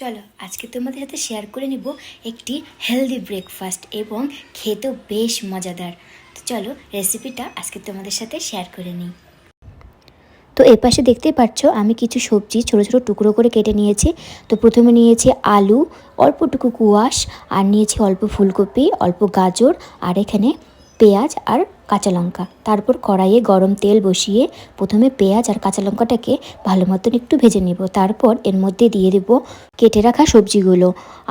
চলো আজকে তোমাদের সাথে শেয়ার করে নিব একটি হেলদি ব্রেকফাস্ট এবং খেতেও বেশ মজাদার। তো চলো রেসিপিটা আজকে তোমাদের সাথে শেয়ার করে নিই। তো এর পাশে দেখতেই পাচ্ছ আমি কিছু সবজি ছোট ছোট টুকরো করে কেটে নিয়েছি। তো প্রথমে নিয়েছি আলু, অল্পটুকু কুয়াশ, আর নিয়েছি অল্প ফুলকপি, অল্প গাজর, আর এখানে পেঁয়াজ আর কাঁচা লঙ্কা। তারপর কড়াইয়ে গরম তেল বসিয়ে প্রথমে পেঁয়াজ আর কাঁচা লঙ্কাটাকে ভালো মতন একটু ভেজে নেব। তারপর এর মধ্যে দিয়ে দেব কেটে রাখা সবজিগুলো,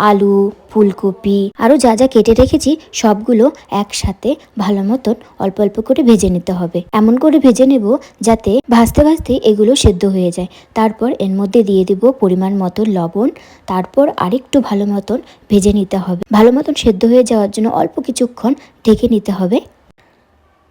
আলু, ফুলকপি, আরও যা যা কেটে রেখেছি সবগুলো একসাথে ভালো মতন অল্প অল্প করে ভেজে নিতে হবে। এমন করে ভেজে নেব যাতে ভাজতে ভাজতে এগুলো সেদ্ধ হয়ে যায়। তারপর এর মধ্যে দিয়ে দেব পরিমাণ মতো লবণ। তারপর আরেকটু ভালো মতন ভেজে নিতে হবে। ভালো মতন সেদ্ধ হয়ে যাওয়ার জন্য অল্প কিছুক্ষণ ঢেকে নিতে হবে।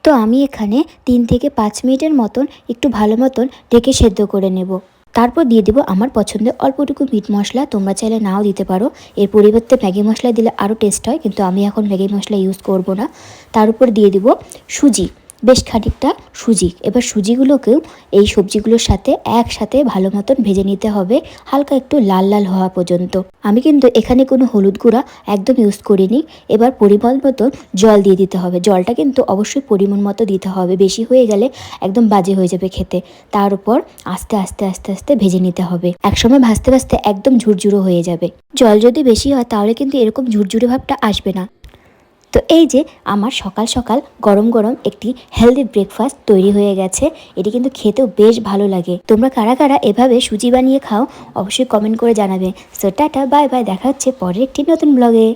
তো আমি এখানে 3 থেকে 5 মিনিটের মতন একটু ভালো মতন ঢেকে সেদ্ধ করে নেব। তারপর দিয়ে দেবো আমার পছন্দের অল্পটুকু মিট মশলা, তোমরা চাইলে নাও দিতে পারো। এর পরিবর্তে ম্যাগি মশলা দিলে আরও টেস্ট হয়, কিন্তু আমি এখন ম্যাগি মশলা ইউজ করব না। তার উপর দিয়ে দেবো সুজি, বেশ খানিকটা সুজি। এবার সুজিগুলোকেও এই সবজিগুলোর সাথে একসাথে ভালো মতন ভেজে নিতে হবে, হালকা একটু লাল লাল হওয়া পর্যন্ত। আমি কিন্তু এখানে কোনো হলুদ গুঁড়া একদম ইউজ করিনি। এবার পরিমাণ মতো জল দিয়ে দিতে হবে। জলটা কিন্তু অবশ্যই পরিমাণ মতো দিতে হবে, বেশি হয়ে গেলে একদম বাজে হয়ে যাবে খেতে। তার উপর আস্তে আস্তে আস্তে আস্তে ভেজে নিতে হবে। একসময় ভাজতে ভাজতে একদম ঝুরঝুরো হয়ে যাবে। জল যদি বেশি হয় তাহলে কিন্তু এরকম ঝুরঝুরে ভাবটা আসবে না। তো এই যে আমার সকাল সকাল গরম গরম একটি হেলদি ব্রেকফাস্ট তৈরি হয়ে গেছে। এটি কিন্তু খেতেও বেশ ভালো লাগে। তোমরা কারা কারা এভাবে সুজি বানিয়ে খাও অবশ্যই কমেন্ট করে জানাবে। সো টাটা, বাই বাই, দেখা হচ্ছে পরের একটি নতুন ব্লগে।